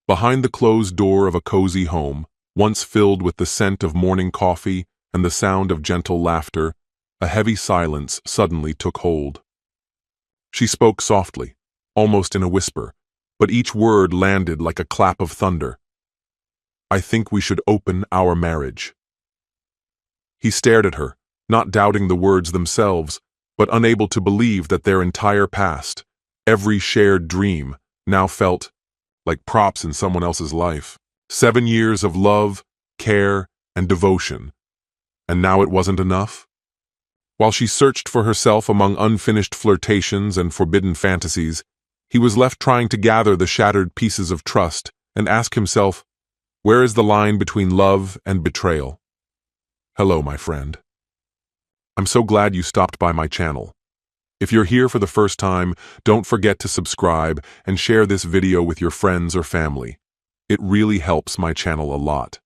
Behind the closed door of a cozy home, once filled with the scent of morning coffee and the sound of gentle laughter, a heavy silence suddenly took hold. She spoke softly, almost in a whisper, but each word landed like a clap of thunder. "I think we should open our marriage." He stared at her, not doubting the words themselves, but unable to believe that their entire past, every shared dream, now felt like props in someone else's life. 7 years of love, care, and devotion. And now it wasn't enough? While she searched for herself among unfinished flirtations and forbidden fantasies, he was left trying to gather the shattered pieces of trust and ask himself, where is the line between love and betrayal? Hello, my friend. I'm so glad you stopped by my channel. If you're here for the first time, don't forget to subscribe and share this video with your friends or family. It really helps my channel a lot.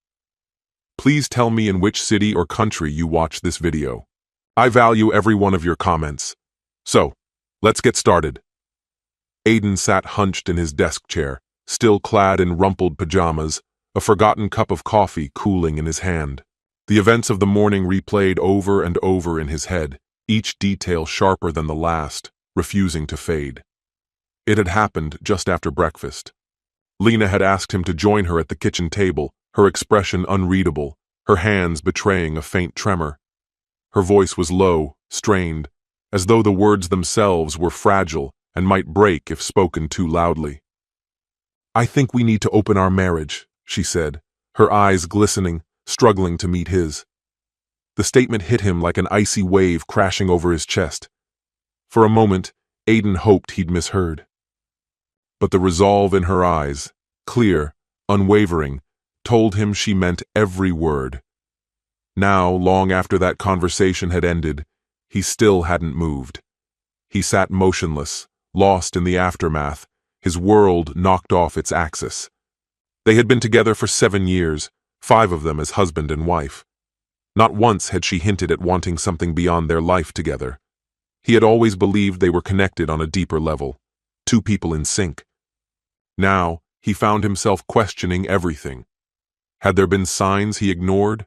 Please tell me in which city or country you watch this video. I value every one of your comments. So, let's get started. Aiden sat hunched in his desk chair, still clad in rumpled pajamas, a forgotten cup of coffee cooling in his hand. The events of the morning replayed over and over in his head, each detail sharper than the last, refusing to fade. It had happened just after breakfast. Lena had asked him to join her at the kitchen table, her expression unreadable, her hands betraying a faint tremor. Her voice was low, strained, as though the words themselves were fragile and might break if spoken too loudly. "I think we need to open our marriage," she said, her eyes glistening, struggling to meet his. The statement hit him like an icy wave crashing over his chest. For a moment, Aiden hoped he'd misheard. But the resolve in her eyes, clear, unwavering, told him she meant every word. Now, long after that conversation had ended, he still hadn't moved. He sat motionless, lost in the aftermath, his world knocked off its axis. They had been together for 7 years, 5 of them as husband and wife. Not once had she hinted at wanting something beyond their life together. He had always believed they were connected on a deeper level, 2 people in sync. Now, he found himself questioning everything. Had there been signs he ignored?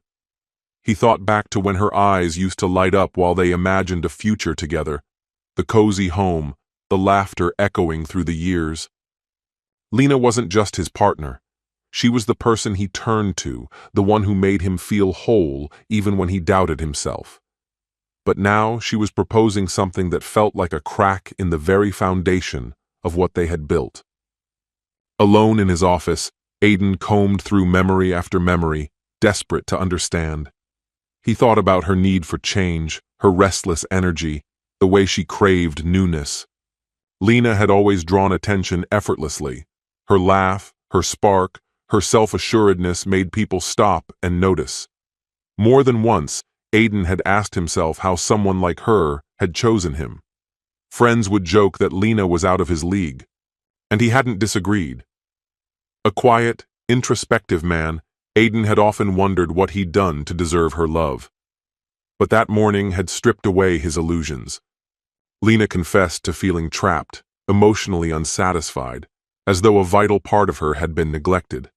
He thought back to when her eyes used to light up while they imagined a future together, the cozy home, the laughter echoing through the years. Lena wasn't just his partner. She was the person he turned to, the one who made him feel whole even when he doubted himself. But now she was proposing something that felt like a crack in the very foundation of what they had built. Alone in his office, Aiden combed through memory after memory, desperate to understand. He thought about her need for change, her restless energy, the way she craved newness. Lena had always drawn attention effortlessly. Her laugh, her spark, her self-assuredness made people stop and notice. More than once, Aiden had asked himself how someone like her had chosen him. Friends would joke that Lena was out of his league, and he hadn't disagreed. A quiet, introspective man, Aiden had often wondered what he'd done to deserve her love. But that morning had stripped away his illusions. Lena confessed to feeling trapped, emotionally unsatisfied, as though a vital part of her had been neglected.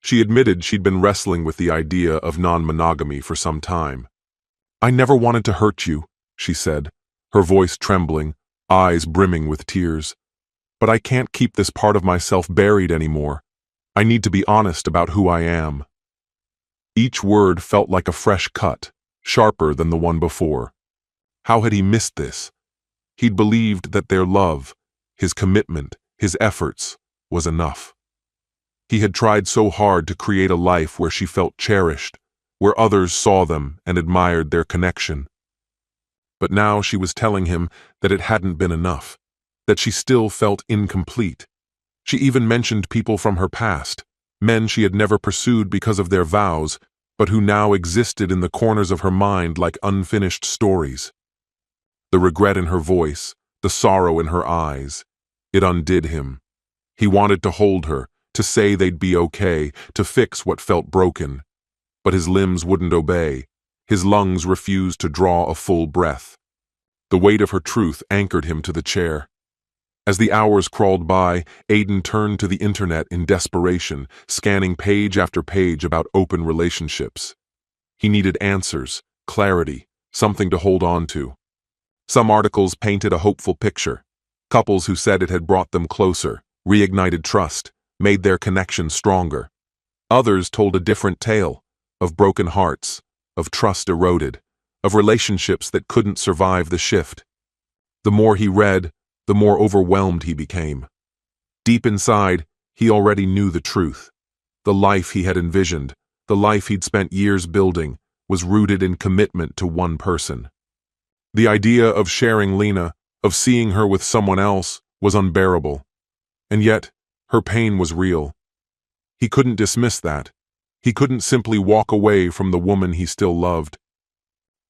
She admitted she'd been wrestling with the idea of non-monogamy for some time. "I never wanted to hurt you," she said, her voice trembling, eyes brimming with tears. "But I can't keep this part of myself buried anymore. I need to be honest about who I am." Each word felt like a fresh cut, sharper than the one before. How had he missed this? He'd believed that their love, his commitment, his efforts, was enough. He had tried so hard to create a life where she felt cherished, where others saw them and admired their connection. But now she was telling him that it hadn't been enough, that she still felt incomplete. She even mentioned people from her past, men she had never pursued because of their vows, but who now existed in the corners of her mind like unfinished stories. The regret in her voice, the sorrow in her eyes, it undid him. He wanted to hold her, to say they'd be okay, to fix what felt broken. But his limbs wouldn't obey. His lungs refused to draw a full breath. The weight of her truth anchored him to the chair. As the hours crawled by, Aiden turned to the internet in desperation, scanning page after page about open relationships. He needed answers, clarity, something to hold on to. Some articles painted a hopeful picture. Couples who said it had brought them closer, reignited trust, made their connection stronger. Others told a different tale, of broken hearts, of trust eroded, of relationships that couldn't survive the shift. The more he read, the more overwhelmed he became. Deep inside, he already knew the truth. The life he had envisioned, the life he'd spent years building, was rooted in commitment to one person. The idea of sharing Lena, of seeing her with someone else, was unbearable. And yet, her pain was real. He couldn't dismiss that. He couldn't simply walk away from the woman he still loved.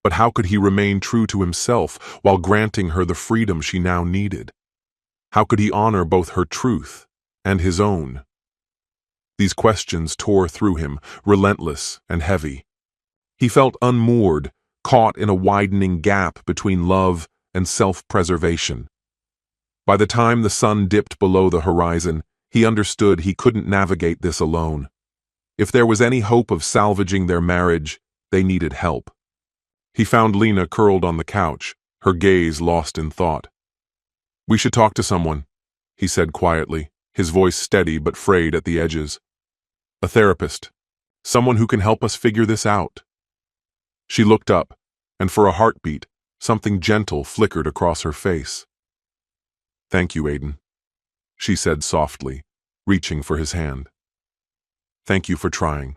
But how could he remain true to himself while granting her the freedom she now needed? How could he honor both her truth and his own? These questions tore through him, relentless and heavy. He felt unmoored, caught in a widening gap between love and self-preservation. By the time the sun dipped below the horizon, he understood he couldn't navigate this alone. If there was any hope of salvaging their marriage, they needed help. He found Lena curled on the couch, her gaze lost in thought. "We should talk to someone," he said quietly, his voice steady but frayed at the edges. "A therapist. Someone who can help us figure this out." She looked up, and for a heartbeat, something gentle flickered across her face. "Thank you, Aiden," she said softly, reaching for his hand. "Thank you for trying."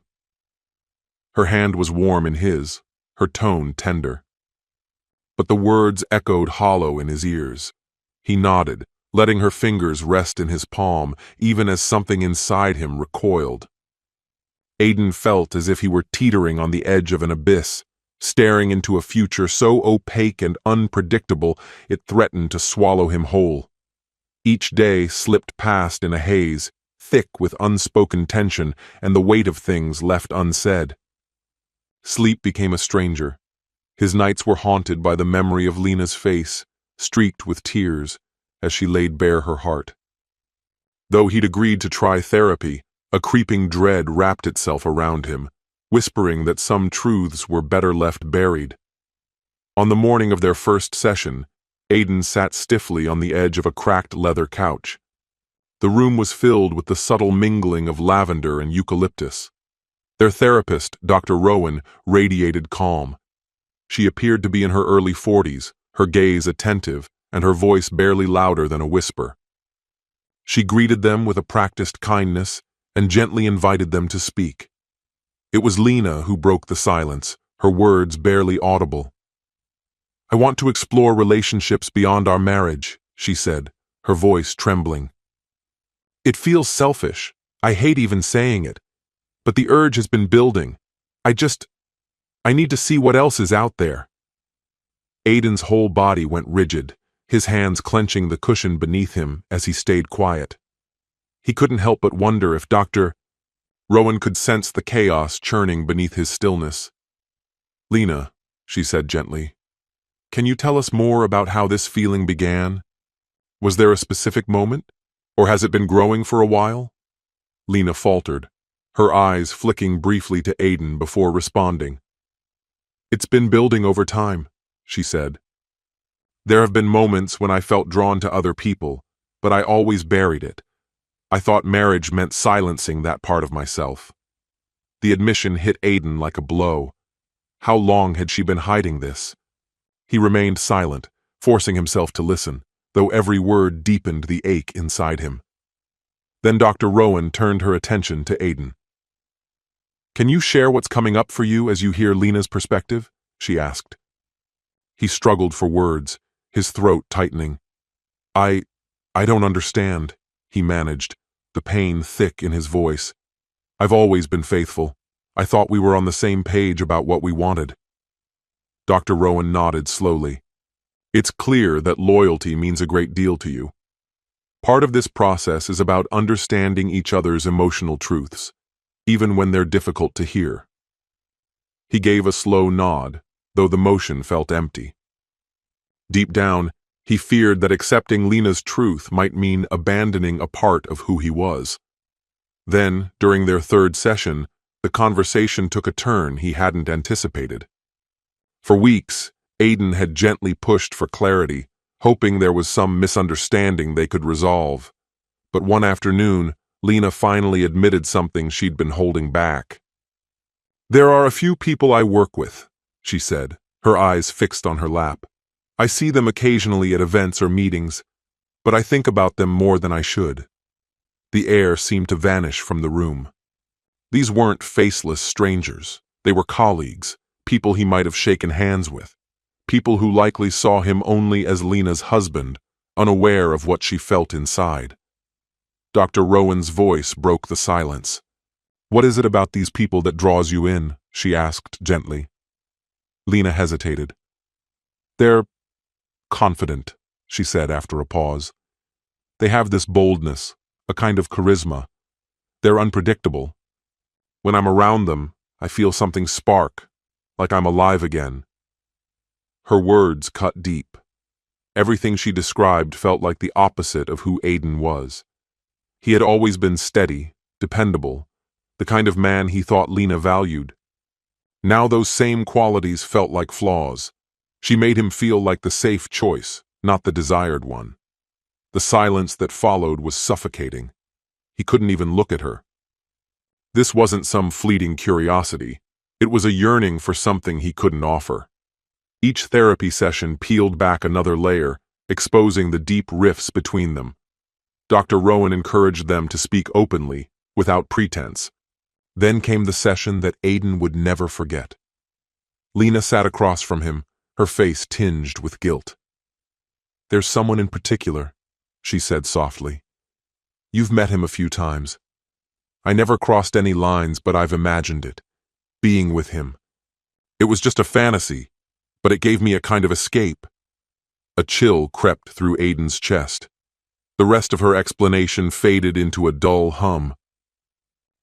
Her hand was warm in his, her tone tender. But the words echoed hollow in his ears. He nodded, letting her fingers rest in his palm, even as something inside him recoiled. Aiden felt as if he were teetering on the edge of an abyss, staring into a future so opaque and unpredictable it threatened to swallow him whole. Each day slipped past in a haze, thick with unspoken tension and the weight of things left unsaid. Sleep became a stranger. His nights were haunted by the memory of Lena's face, streaked with tears, as she laid bare her heart. Though he'd agreed to try therapy, a creeping dread wrapped itself around him, whispering that some truths were better left buried. On the morning of their first session, Aiden sat stiffly on the edge of a cracked leather couch. The room was filled with the subtle mingling of lavender and eucalyptus. Their therapist, Dr. Rowan, radiated calm. She appeared to be in her early 40s, her gaze attentive, and her voice barely louder than a whisper. She greeted them with a practiced kindness and gently invited them to speak. It was Lena who broke the silence, her words barely audible. "I want to explore relationships beyond our marriage," she said, her voice trembling. "It feels selfish. I hate even saying it. But the urge has been building. I need to see what else is out there." Aiden's whole body went rigid, his hands clenching the cushion beneath him as he stayed quiet. He couldn't help but wonder if Dr. Rowan could sense the chaos churning beneath his stillness. "Lena," she said gently, "can you tell us more about how this feeling began? Was there a specific moment, or has it been growing for a while?" Lena faltered, her eyes flicking briefly to Aiden before responding. "It's been building over time," she said. "There have been moments when I felt drawn to other people, but I always buried it. I thought marriage meant silencing that part of myself." The admission hit Aiden like a blow. How long had she been hiding this? He remained silent, forcing himself to listen, though every word deepened the ache inside him. Then Dr. Rowan turned her attention to Aiden. "Can you share what's coming up for you as you hear Lena's perspective?" she asked. He struggled for words, his throat tightening. I don't understand," he managed, the pain thick in his voice. "I've always been faithful. I thought we were on the same page about what we wanted." Dr. Rowan nodded slowly. "It's clear that loyalty means a great deal to you. Part of this process is about understanding each other's emotional truths, even when they're difficult to hear." He gave a slow nod, though the motion felt empty. "Deep down, He feared that accepting Lena's truth might mean abandoning a part of who he was. Then, during their third session, the conversation took a turn he hadn't anticipated. For weeks, Aiden had gently pushed for clarity, hoping there was some misunderstanding they could resolve. But one afternoon, Lena finally admitted something she'd been holding back. "There are a few people I work with," she said, her eyes fixed on her lap. "I see them occasionally at events or meetings, but I think about them more than I should." The air seemed to vanish from the room. These weren't faceless strangers. They were colleagues, people he might have shaken hands with, people who likely saw him only as Lena's husband, unaware of what she felt inside. Dr. Rowan's voice broke the silence. "What is it about these people that draws you in?" she asked gently. Lena hesitated. "They're confident," she said after a pause. "They have this boldness, a kind of charisma. They're unpredictable. When I'm around them, I feel something spark, like I'm alive again." Her words cut deep. Everything she described felt like the opposite of who Aiden was. He had always been steady, dependable, the kind of man he thought Lena valued. Now those same qualities felt like flaws. She made him feel like the safe choice, not the desired one. The silence that followed was suffocating. He couldn't even look at her. This wasn't some fleeting curiosity. It was a yearning for something he couldn't offer. Each therapy session peeled back another layer, exposing the deep rifts between them. Dr. Rowan encouraged them to speak openly, without pretense. Then came the session that Aiden would never forget. Lena sat across from him, her face tinged with guilt. "There's someone in particular," she said softly. "You've met him a few times. I never crossed any lines, but I've imagined it. Being with him. It was just a fantasy, but it gave me a kind of escape." A chill crept through Aiden's chest. The rest of her explanation faded into a dull hum.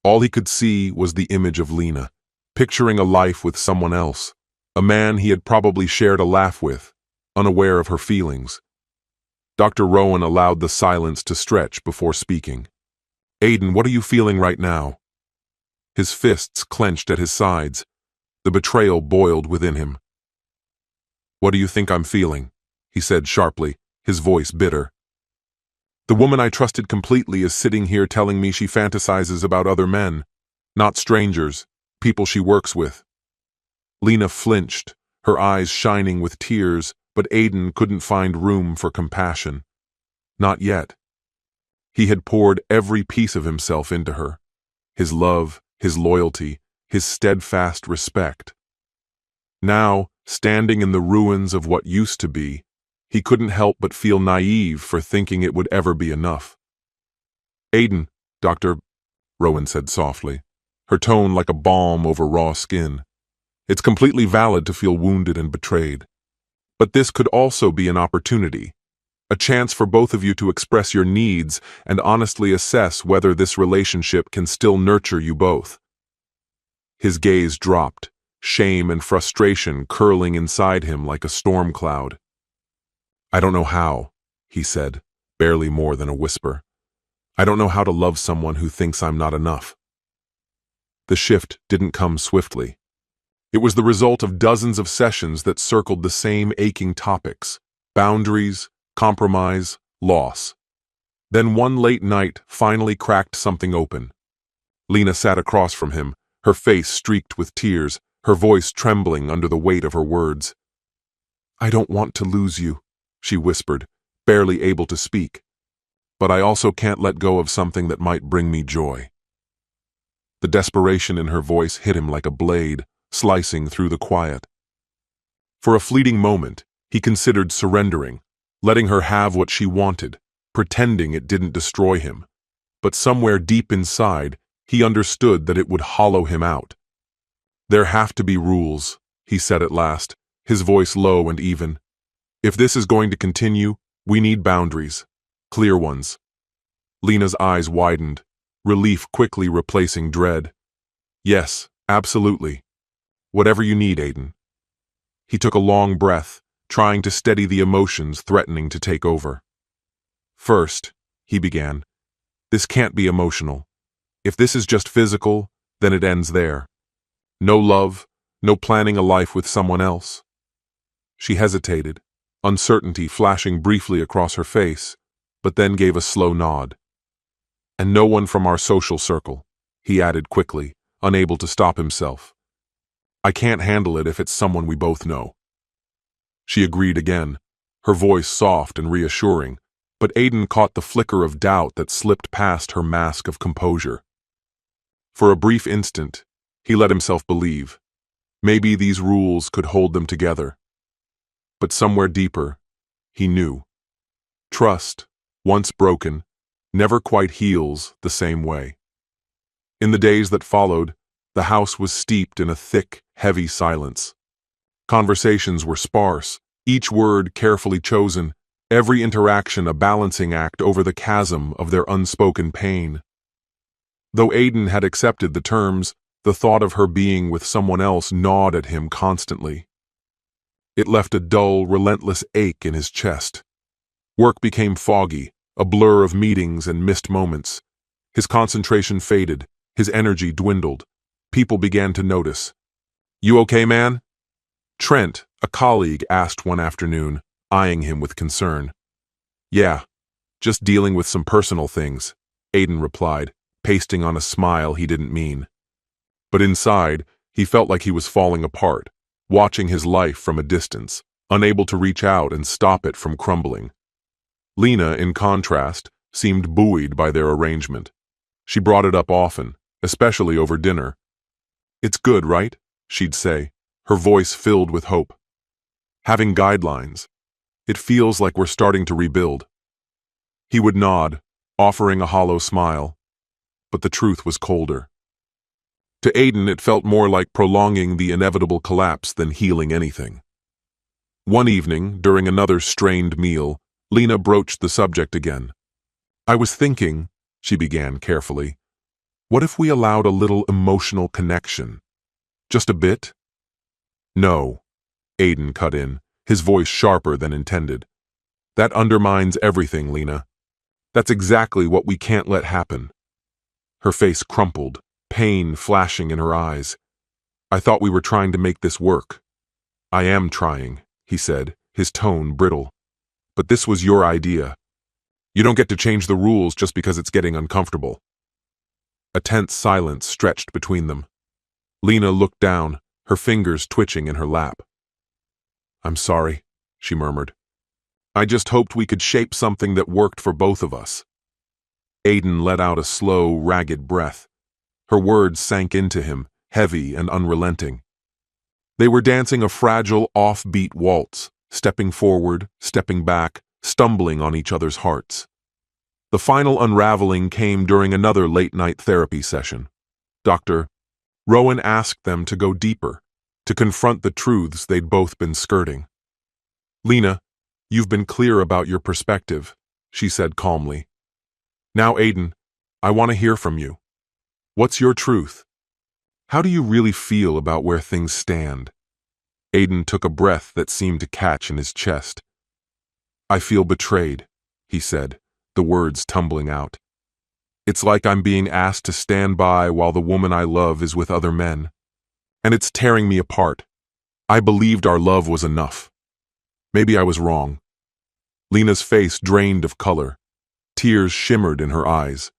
All he could see was the image of Lena, picturing a life with someone else, a man he had probably shared a laugh with, unaware of her feelings. Dr. Rowan allowed the silence to stretch before speaking. "Aiden, what are you feeling right now?" His fists clenched at his sides. The betrayal boiled within him. "What do you think I'm feeling?" he said sharply, his voice bitter. "The woman I trusted completely is sitting here telling me she fantasizes about other men, not strangers, people she works with." Lena flinched, her eyes shining with tears, but Aiden couldn't find room for compassion. Not yet. He had poured every piece of himself into her. His love, his loyalty, his steadfast respect. Now, standing in the ruins of what used to be, he couldn't help but feel naive for thinking it would ever be enough. "Aiden," Dr. Rowan said softly, her tone like a balm over raw skin. "It's completely valid to feel wounded and betrayed. But this could also be an opportunity, a chance for both of you to express your needs and honestly assess whether this relationship can still nurture you both." His gaze dropped, shame and frustration curling inside him like a storm cloud. "I don't know how," he said, barely more than a whisper. "I don't know how to love someone who thinks I'm not enough." The shift didn't come swiftly. It was the result of dozens of sessions that circled the same aching topics: boundaries, compromise, loss. Then one late night finally cracked something open. Lena sat across from him, her face streaked with tears, her voice trembling under the weight of her words. "I don't want to lose you," she whispered, barely able to speak. "But I also can't let go of something that might bring me joy." The desperation in her voice hit him like a blade, slicing through the quiet. For a fleeting moment, he considered surrendering, letting her have what she wanted, pretending it didn't destroy him. But somewhere deep inside, he understood that it would hollow him out. "There have to be rules," he said at last, his voice low and even. "If this is going to continue, we need boundaries, clear ones." Lena's eyes widened, relief quickly replacing dread. "Yes, absolutely. Whatever you need, Aiden." He took a long breath, trying to steady the emotions threatening to take over. "First," he began, "this can't be emotional. If this is just physical, then it ends there. No love, no planning a life with someone else." She hesitated, uncertainty flashing briefly across her face, but then gave a slow nod. "And no one from our social circle," he added quickly, unable to stop himself. "I can't handle it if it's someone we both know." She agreed again, her voice soft and reassuring, but Aiden caught the flicker of doubt that slipped past her mask of composure. For a brief instant, he let himself believe. Maybe these rules could hold them together. But somewhere deeper, he knew. Trust, once broken, never quite heals the same way. In the days that followed, the house was steeped in a thick, heavy silence. Conversations were sparse, each word carefully chosen, every interaction a balancing act over the chasm of their unspoken pain. Though Aiden had accepted the terms, the thought of her being with someone else gnawed at him constantly. It left a dull, relentless ache in his chest. Work became foggy, a blur of meetings and missed moments. His concentration faded, his energy dwindled. People began to notice. "You okay, man?" Trent, a colleague, asked one afternoon, eyeing him with concern. "Yeah, just dealing with some personal things," Aiden replied, pasting on a smile he didn't mean. But inside, he felt like he was falling apart, watching his life from a distance, unable to reach out and stop it from crumbling. Lena, in contrast, seemed buoyed by their arrangement. She brought it up often, especially over dinner. "It's good, right?" she'd say, her voice filled with hope. "Having guidelines. It feels like we're starting to rebuild." He would nod, offering a hollow smile. But the truth was colder. To Aiden, it felt more like prolonging the inevitable collapse than healing anything. One evening, during another strained meal, Lena broached the subject again. "I was thinking," she began carefully, "what if we allowed a little emotional connection? Just a bit?" "No," Aiden cut in, his voice sharper than intended. "That undermines everything, Lena. That's exactly what we can't let happen." Her face crumpled, pain flashing in her eyes. "I thought we were trying to make this work." "I am trying," he said, his tone brittle. "But this was your idea. You don't get to change the rules just because it's getting uncomfortable." A tense silence stretched between them. Lena looked down, her fingers twitching in her lap. "I'm sorry," she murmured. "I just hoped we could shape something that worked for both of us." Aiden let out a slow, ragged breath. Her words sank into him, heavy and unrelenting. They were dancing a fragile, offbeat waltz, stepping forward, stepping back, stumbling on each other's hearts. The final unraveling came during another late-night therapy session. Dr. Rowan asked them to go deeper, to confront the truths they'd both been skirting. "Lena, you've been clear about your perspective," she said calmly. "Now, Aiden, I want to hear from you. What's your truth? How do you really feel about where things stand?" Aiden took a breath that seemed to catch in his chest. "I feel betrayed," he said, the words tumbling out. "It's like I'm being asked to stand by while the woman I love is with other men. And it's tearing me apart. I believed our love was enough. Maybe I was wrong." Lena's face drained of color. Tears shimmered in her eyes.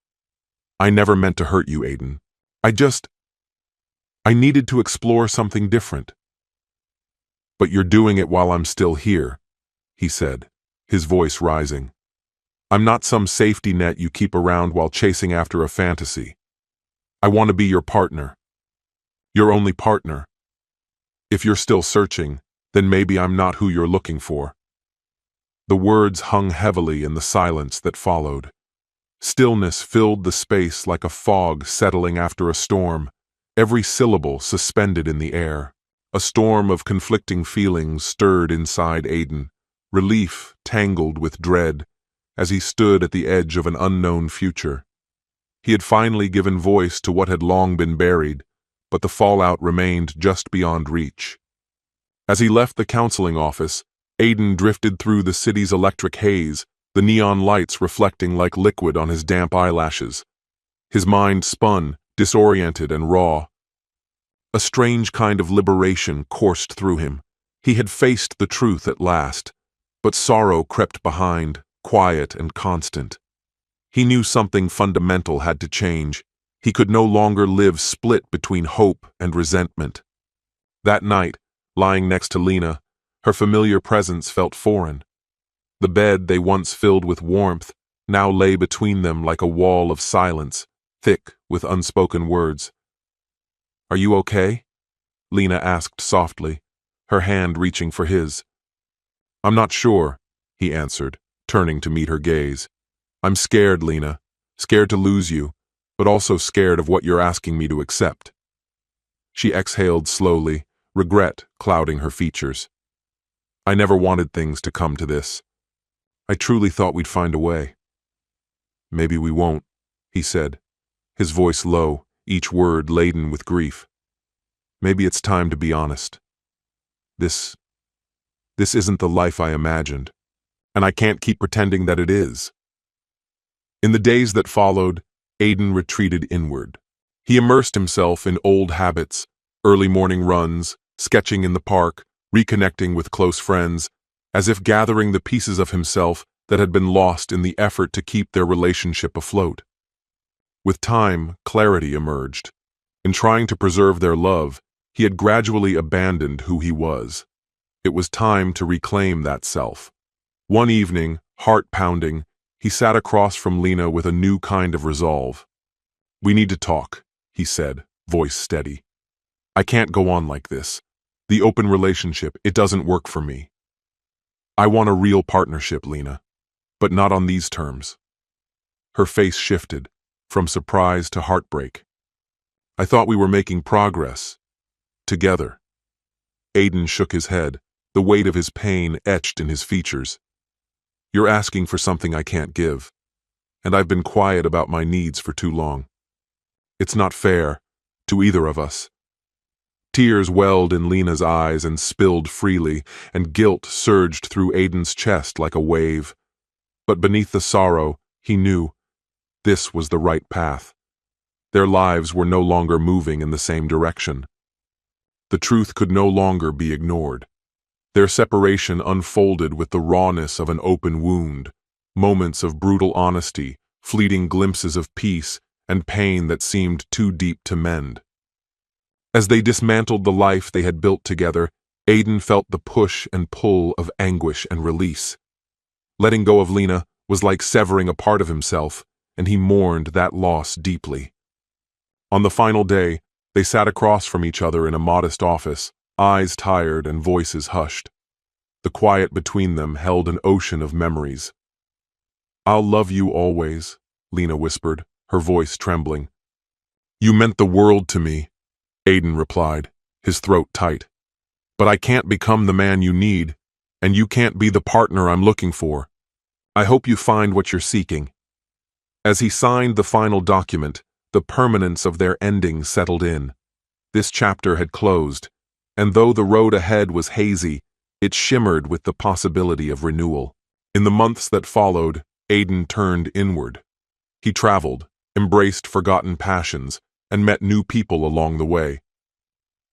"I never meant to hurt you, Aiden. I needed to explore something different." "But you're doing it while I'm still here," he said, his voice rising. "I'm not some safety net you keep around while chasing after a fantasy. I want to be your partner. Your only partner. If you're still searching, then maybe I'm not who you're looking for." The words hung heavily in the silence that followed. Stillness filled the space like a fog settling after a storm, every syllable suspended in the air. A storm of conflicting feelings stirred inside Aiden, relief tangled with dread, as he stood at the edge of an unknown future. He had finally given voice to what had long been buried, but the fallout remained just beyond reach. As he left the counseling office, Aiden drifted through the city's electric haze, the neon lights reflecting like liquid on his damp eyelashes. His mind spun, disoriented and raw. A strange kind of liberation coursed through him. He had faced the truth at last, but sorrow crept behind, quiet and constant. He knew something fundamental had to change. He could no longer live split between hope and resentment. That night, lying next to Lena, her familiar presence felt foreign. The bed they once filled with warmth now lay between them like a wall of silence, thick with unspoken words. "Are you okay?" Lena asked softly, her hand reaching for his. "I'm not sure," he answered, turning to meet her gaze. "I'm scared, Lena. Scared to lose you, but also scared of what you're asking me to accept." She exhaled slowly, regret clouding her features. "I never wanted things to come to this. I truly thought we'd find a way." "Maybe we won't," he said, his voice low, each word laden with grief. "Maybe it's time to be honest. This isn't the life I imagined, and I can't keep pretending that it is." In the days that followed, Aiden retreated inward. He immersed himself in old habits, early morning runs, sketching in the park, reconnecting with close friends, as if gathering the pieces of himself that had been lost in the effort to keep their relationship afloat. With time, clarity emerged. In trying to preserve their love, he had gradually abandoned who he was. It was time to reclaim that self. One evening, heart pounding, he sat across from Lena with a new kind of resolve. "We need to talk," he said, voice steady. "I can't go on like this. The open relationship, it doesn't work for me. I want a real partnership, Lena, but not on these terms." Her face shifted, from surprise to heartbreak. "I thought we were making progress. Together." Aiden shook his head, the weight of his pain etched in his features. "You're asking for something I can't give, and I've been quiet about my needs for too long. It's not fair, to either of us." Tears welled in Lena's eyes and spilled freely, and guilt surged through Aiden's chest like a wave. But beneath the sorrow, he knew this was the right path. Their lives were no longer moving in the same direction. The truth could no longer be ignored. Their separation unfolded with the rawness of an open wound, moments of brutal honesty, fleeting glimpses of peace, and pain that seemed too deep to mend. As they dismantled the life they had built together, Aiden felt the push and pull of anguish and release. Letting go of Lena was like severing a part of himself, and he mourned that loss deeply. On the final day, they sat across from each other in a modest office, eyes tired and voices hushed. The quiet between them held an ocean of memories. "I'll love you always," Lena whispered, her voice trembling. "You meant the world to me," Aiden replied, his throat tight. "But I can't become the man you need, and you can't be the partner I'm looking for. I hope you find what you're seeking." As he signed the final document, the permanence of their ending settled in. This chapter had closed, and though the road ahead was hazy, it shimmered with the possibility of renewal. In the months that followed, Aiden turned inward. He traveled, embraced forgotten passions, and met new people along the way.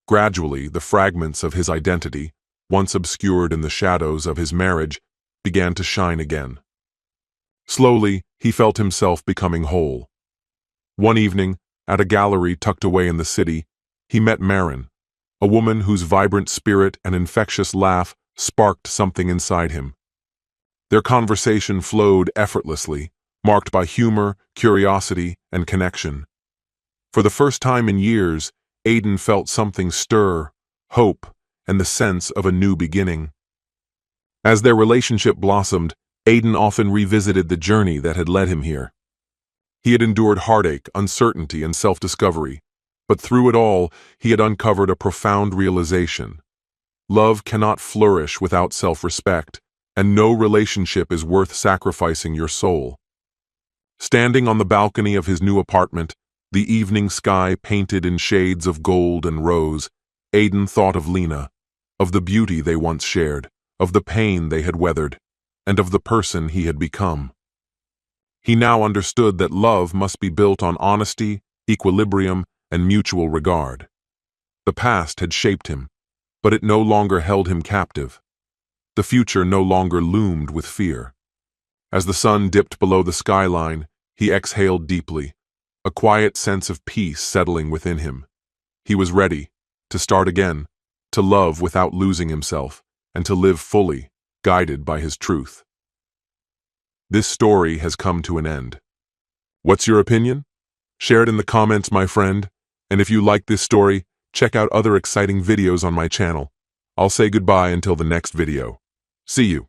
Gradually, the fragments of his identity, once obscured in the shadows of his marriage, began to shine again. Slowly, he felt himself becoming whole. One evening, at a gallery tucked away in the city, he met Marin, a woman whose vibrant spirit and infectious laugh sparked something inside him. Their conversation flowed effortlessly, marked by humor, curiosity, and connection. For the first time in years, Aiden felt something stir, hope, and the sense of a new beginning. As their relationship blossomed, Aiden often revisited the journey that had led him here. He had endured heartache, uncertainty, and self-discovery, but through it all, he had uncovered a profound realization. Love cannot flourish without self-respect, and no relationship is worth sacrificing your soul. Standing on the balcony of his new apartment, the evening sky painted in shades of gold and rose, Aiden thought of Lena, of the beauty they once shared, of the pain they had weathered, and of the person he had become. He now understood that love must be built on honesty, equilibrium, and mutual regard. The past had shaped him, but it no longer held him captive. The future no longer loomed with fear. As the sun dipped below the skyline, he exhaled deeply, a quiet sense of peace settling within him. He was ready to start again, to love without losing himself, and to live fully, guided by his truth. This story has come to an end. What's your opinion? Share it in the comments, my friend. And if you like this story, check out other exciting videos on my channel. I'll say goodbye until the next video. See you.